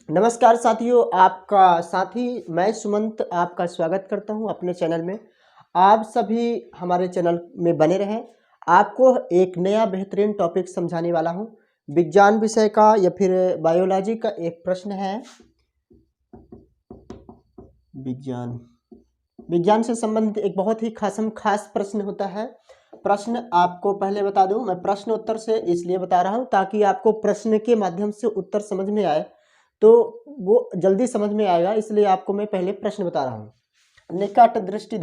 नमस्कार साथियों, आपका साथी मैं सुमंत आपका स्वागत करता हूं अपने चैनल में। आप सभी हमारे चैनल में बने रहें। आपको एक नया बेहतरीन टॉपिक समझाने वाला हूं। विज्ञान विषय का या फिर बायोलॉजी का एक प्रश्न है। विज्ञान से संबंधित एक बहुत ही खास प्रश्न होता है। प्रश्न आपको पहले बता दूं, मैं प्रश्न उत्तर से इसलिए बता रहा हूं ताकि आपको प्रश्न के माध्यम से उत्तर समझ में आए, तो वो जल्दी समझ में आएगा, इसलिए आपको मैं पहले प्रश्न बता रहा हूं। निकट दृष्टि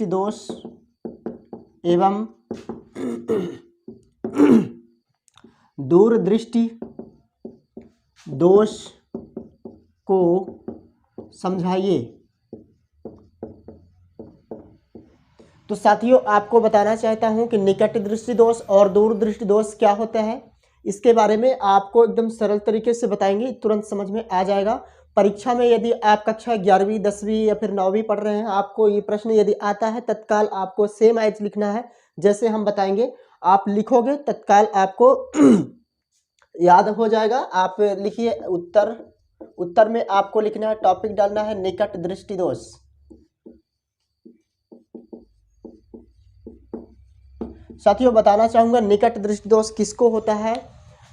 दोष एवं दूरदृष्टि दोष को समझाइए। तो साथियों, आपको बताना चाहता हूं कि निकट दृष्टि दोष और दूर दृष्टि दोष क्या होता है, इसके बारे में आपको एकदम सरल तरीके से बताएंगे, तुरंत समझ में आ जाएगा। परीक्षा में यदि आप कक्षा 11वीं 10वीं या फिर 9वीं पढ़ रहे हैं, आपको ये प्रश्न यदि आता है, तत्काल आपको सेम एज लिखना है जैसे हम बताएंगे। आप लिखोगे तत्काल आपको याद हो जाएगा। आप लिखिए उत्तर में आपको लिखना है, टॉपिक डालना है निकट दृष्टि दोष। साथियों, बताना चाहूँगा निकट दृष्टि दोष किसको होता है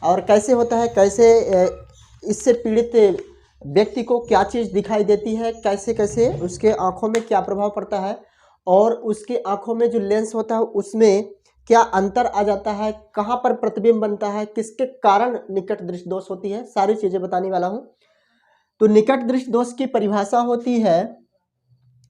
और कैसे होता है, कैसे इससे पीड़ित व्यक्ति को क्या चीज़ दिखाई देती है, कैसे कैसे उसके आँखों में क्या प्रभाव पड़ता है और उसके आँखों में जो लेंस होता है उसमें क्या अंतर आ जाता है, कहाँ पर प्रतिबिंब बनता है, किसके कारण निकट दृष्टि दोष होती है, सारी चीज़ें बताने वाला हूँ। तो निकट दृष्टि दोष की परिभाषा होती है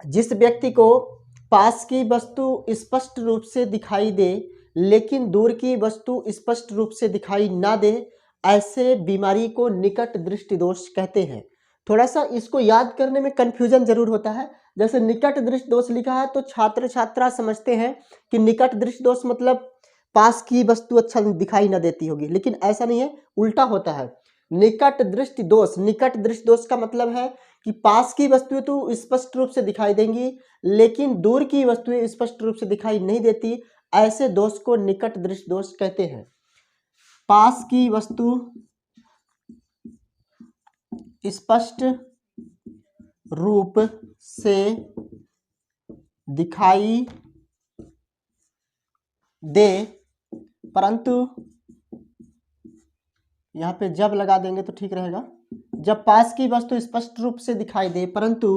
जिस व्यक्ति को पास की वस्तु स्पष्ट रूप से दिखाई दे लेकिन दूर की वस्तु स्पष्ट रूप से दिखाई ना दे, ऐसे बीमारी को निकट दृष्टि दोष कहते हैं। थोड़ा सा इसको याद करने में कंफ्यूजन जरूर होता है। जैसे निकट दृष्टि दोष लिखा है तो छात्र छात्रा समझते हैं कि निकट दृष्टि दोष मतलब पास की वस्तु अच्छा दिखाई ना देती होगी, लेकिन ऐसा नहीं है, उल्टा होता है। निकट दृष्टि दोष का मतलब है कि पास की वस्तुएं तो स्पष्ट रूप से दिखाई देंगी लेकिन दूर की वस्तुएं स्पष्ट रूप से दिखाई नहीं देती, ऐसे दोष को निकट दृष्टि दोष कहते हैं। पास की वस्तु स्पष्ट रूप से दिखाई दे परंतु, यहाँ पे जब लगा देंगे तो ठीक रहेगा, जब पास की वस्तु स्पष्ट रूप से दिखाई दे परंतु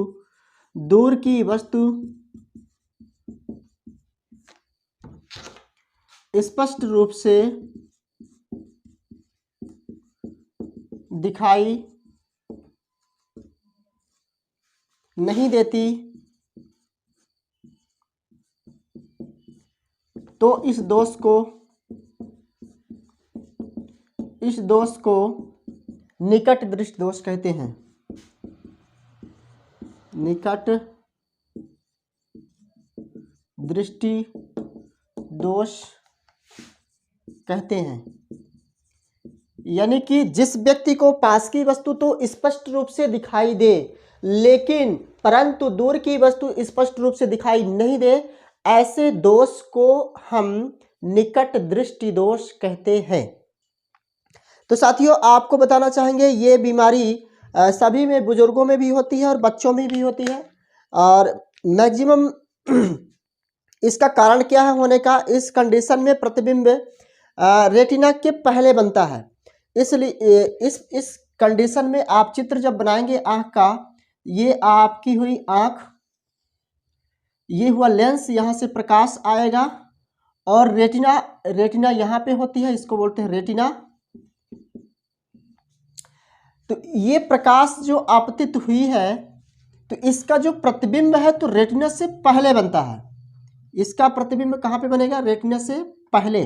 दूर की वस्तु स्पष्ट रूप से दिखाई नहीं देती, तो इस दोष को निकट दृष्टि दोष कहते हैं। निकट दृष्टि दोष कहते हैं। यानी कि जिस व्यक्ति को पास की वस्तु तो स्पष्ट रूप से दिखाई दे लेकिन परंतु दूर की वस्तु स्पष्ट रूप से दिखाई नहीं दे, ऐसे दोष को हम निकट दृष्टि दोष कहते हैं। तो साथियों, आपको बताना चाहेंगे ये बीमारी सभी में, बुजुर्गों में भी होती है और बच्चों में भी होती है और मैक्सिमम इसका कारण क्या है होने का, इस कंडीशन में प्रतिबिंब रेटिना के पहले बनता है। इसलिए इस कंडीशन में आप चित्र जब बनाएंगे आँख का, ये आपकी हुई आँख, ये हुआ लेंस, यहाँ से प्रकाश आएगा और रेटिना यहाँ पे होती है, इसको बोलते हैं रेटिना। तो ये प्रकाश जो आपतित हुई है तो इसका जो प्रतिबिंब है तो रेटिना से पहले बनता है। इसका प्रतिबिंब कहाँ पे बनेगा? रेटिना से पहले।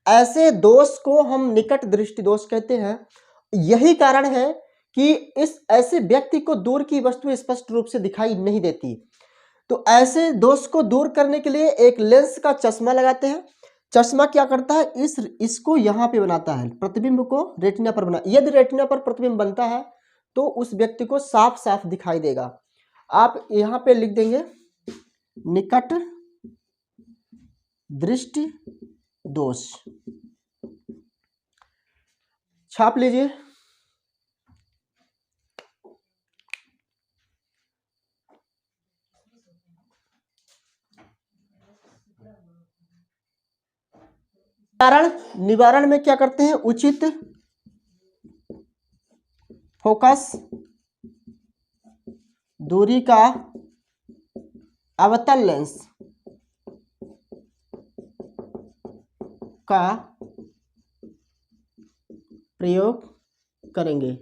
ऐसे दोष को हम निकट दृष्टि दोष कहते हैं। यही कारण है कि इस ऐसे व्यक्ति को दूर की वस्तु स्पष्ट रूप से दिखाई नहीं देती। तो ऐसे दोष को दूर करने के लिए एक लेंस का चश्मा लगाते हैं। चश्मा क्या करता है, इसको यहाँ पे बनाता है, प्रतिबिंब को रेटिना पर बना। यदि रेटिना पर प्रतिबिंब बनता है तो उस व्यक्ति को साफ साफ दिखाई देगा। आप यहाँ पे लिख देंगे निकट दृष्टि दोष। छाप लीजिए। निवारण में क्या करते हैं? उचित फोकस, दूरी का अवतल लेंस का प्रयोग करेंगे।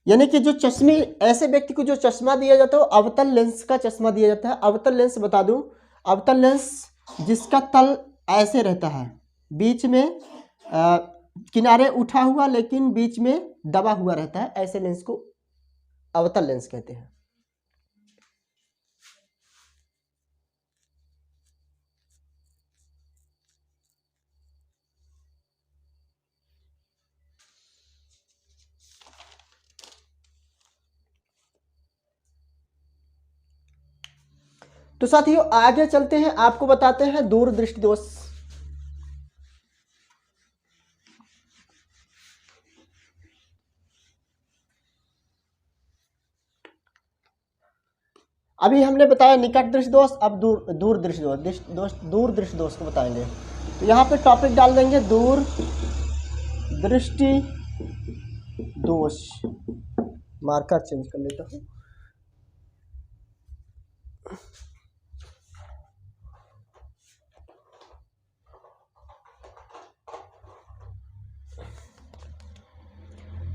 यानी कि जो चश्मे, ऐसे व्यक्ति को जो चश्मा दिया जाता है वो अवतल लेंस का चश्मा दिया जाता है। अवतल लेंस बता दूं, अवतल लेंस जिसका तल ऐसे रहता है, बीच में किनारे उठा हुआ लेकिन बीच में दबा हुआ रहता है, ऐसे लेंस को अवतल लेंस कहते हैं। तो साथियों आगे चलते हैं, आपको बताते हैं दूरदृष्टि दोष। अभी हमने बताया निकट दृष्टि दोष, अब दूरदृष्टि दोष, दूरदृष्टि दोष को बताएंगे। तो यहाँ पे टॉपिक डाल देंगे दूर दृष्टि दोष। मार्कर चेंज कर लेता हूँ।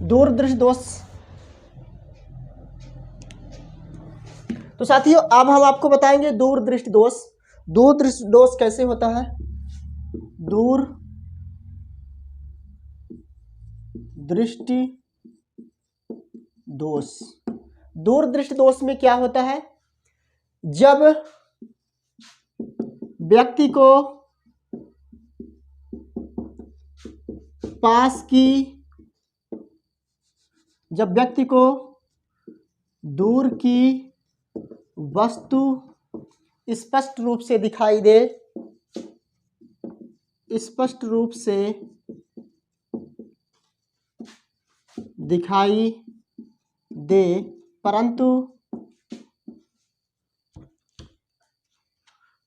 दूरदृष्टि दोष। तो साथियों अब हम आपको बताएंगे दूरदृष्टि दोष। दूरदृष्टि दोष कैसे होता है? दूरदृष्टि दोष। दूरदृष्टि दोष में क्या होता है? जब व्यक्ति को दूर की वस्तु स्पष्ट रूप से दिखाई दे,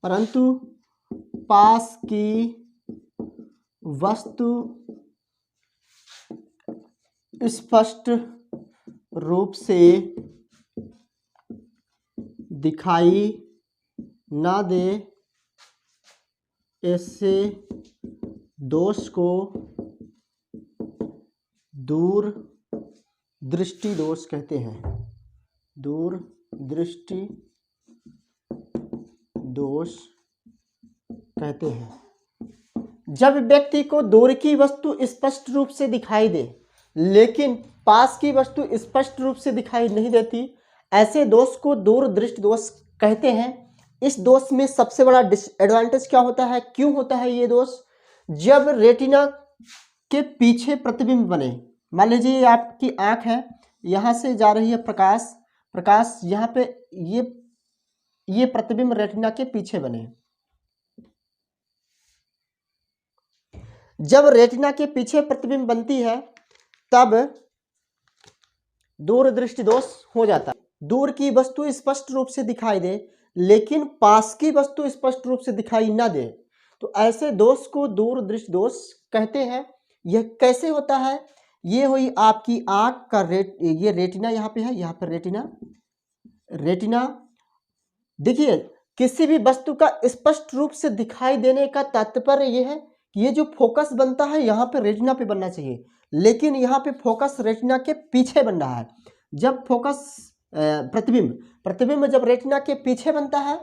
परंतु पास की वस्तु स्पष्ट रूप से दिखाई ना दे, ऐसे दोष को दूरदृष्टि दोष कहते हैं। दूरदृष्टि दोष कहते हैं। जब व्यक्ति को दूर की वस्तु स्पष्ट रूप से दिखाई दे लेकिन पास की वस्तु स्पष्ट रूप से दिखाई नहीं देती, ऐसे दोष को दूरदृष्टि दोष कहते हैं। इस दोष में सबसे बड़ा डिसएडवांटेज क्या होता है? क्यों होता है ये दोष? जब रेटिना के पीछे प्रतिबिंब बने, मान लीजिए आपकी आंख है, यहां से जा रही है प्रकाश यहाँ पे ये प्रतिबिंब रेटिना के पीछे बने। जब रेटिना के पीछे प्रतिबिंब बनती है तब दूरदृष्टि दोष हो जाता है। दूर की वस्तु स्पष्ट रूप से दिखाई दे लेकिन पास की वस्तु स्पष्ट रूप से दिखाई ना दे, तो ऐसे दोष को दूरदृष्टि दोष कहते हैं। यह कैसे होता है? ये हुई आपकी आंख का ये रेटिना यहाँ पे है, यहाँ पर रेटिना देखिए, किसी भी वस्तु का स्पष्ट रूप से दिखाई देने का तात्पर्य यह है कि ये जो फोकस बनता है यहाँ पे रेटिना पे बनना चाहिए, लेकिन यहाँ पे फोकस रेटिना के पीछे बन रहा है। जब फोकस प्रतिबिंब जब रेटिना के पीछे बनता है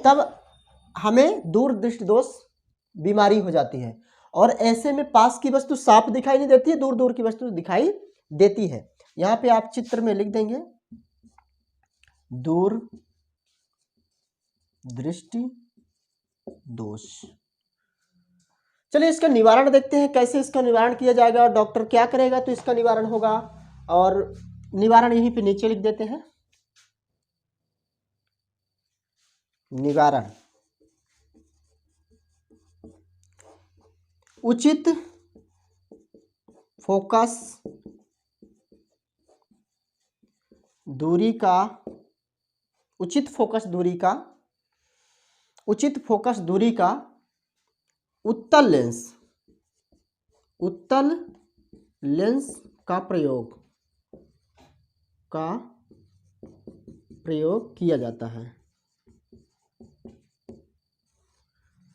तब हमें दूरदृष्टि दोष बीमारी हो जाती है, और ऐसे में पास की वस्तु साफ दिखाई नहीं देती है, दूर की वस्तु दिखाई देती है। यहाँ पे आप चित्र में लिख देंगे दूरदृष्टि दोष। चलिए इसका निवारण देखते हैं, कैसे इसका निवारण किया जाएगा, डॉक्टर क्या करेगा तो इसका निवारण होगा, और निवारण यहीं पे नीचे लिख देते हैं। निवारण उचित फोकस दूरी का उचित फोकस दूरी का उत्तल लेंस का प्रयोग किया जाता है।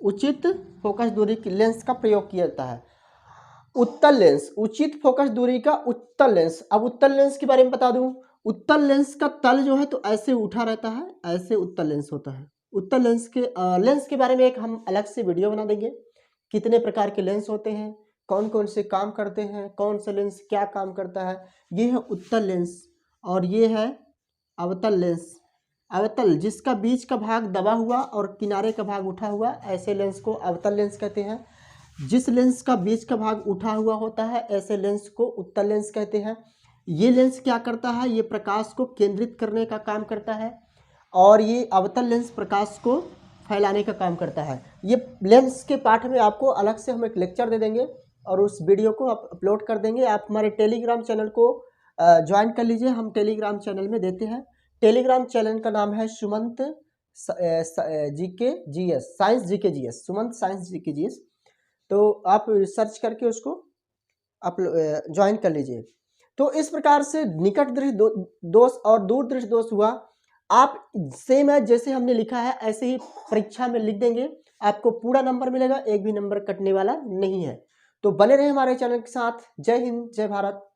उचित फोकस दूरी की लेंस का प्रयोग किया जाता है। उत्तल लेंस, उचित फोकस दूरी का उत्तल लेंस। अब उत्तल लेंस के बारे में बता दूं, उत्तल लेंस का तल जो है तो ऐसे उठा रहता है, ऐसे उत्तल लेंस होता है। उत्तल लेंस के बारे में एक हम अलग से वीडियो बना देंगे। कितने प्रकार के लेंस होते हैं, कौन कौन से काम करते हैं, कौन सा लेंस क्या काम करता है। ये है उत्तल लेंस और ये है अवतल लेंस। अवतल जिसका बीच का भाग दबा हुआ और किनारे का भाग उठा हुआ, ऐसे लेंस को अवतल लेंस कहते हैं। जिस लेंस का बीच का भाग उठा हुआ होता है, ऐसे लेंस को उत्तल लेंस कहते हैं। ये लेंस क्या करता है, ये प्रकाश को केंद्रित करने का काम करता है और ये अवतल लेंस प्रकाश को फैलाने का काम करता है। ये लेंस के पाठ में आपको अलग से हम एक लेक्चर दे देंगे और उस वीडियो को आप अपलोड कर देंगे। आप हमारे टेलीग्राम चैनल को ज्वाइन कर लीजिए, हम टेलीग्राम चैनल में देते हैं। टेलीग्राम चैनल का नाम है Sumant GK GS, science GK GS, Sumant science GK GS. तो आप सर्च करके उसको आप ज्वाइन कर लीजिए। तो इस प्रकार से निकट दृष्टि दोष और दूर दृष्टि दोष हुआ। आप सेम है जैसे हमने लिखा है ऐसे ही परीक्षा में लिख देंगे, आपको पूरा नंबर मिलेगा, एक भी नंबर कटने वाला नहीं है। तो बने रहे हमारे चैनल के साथ। जय हिंद, जय भारत।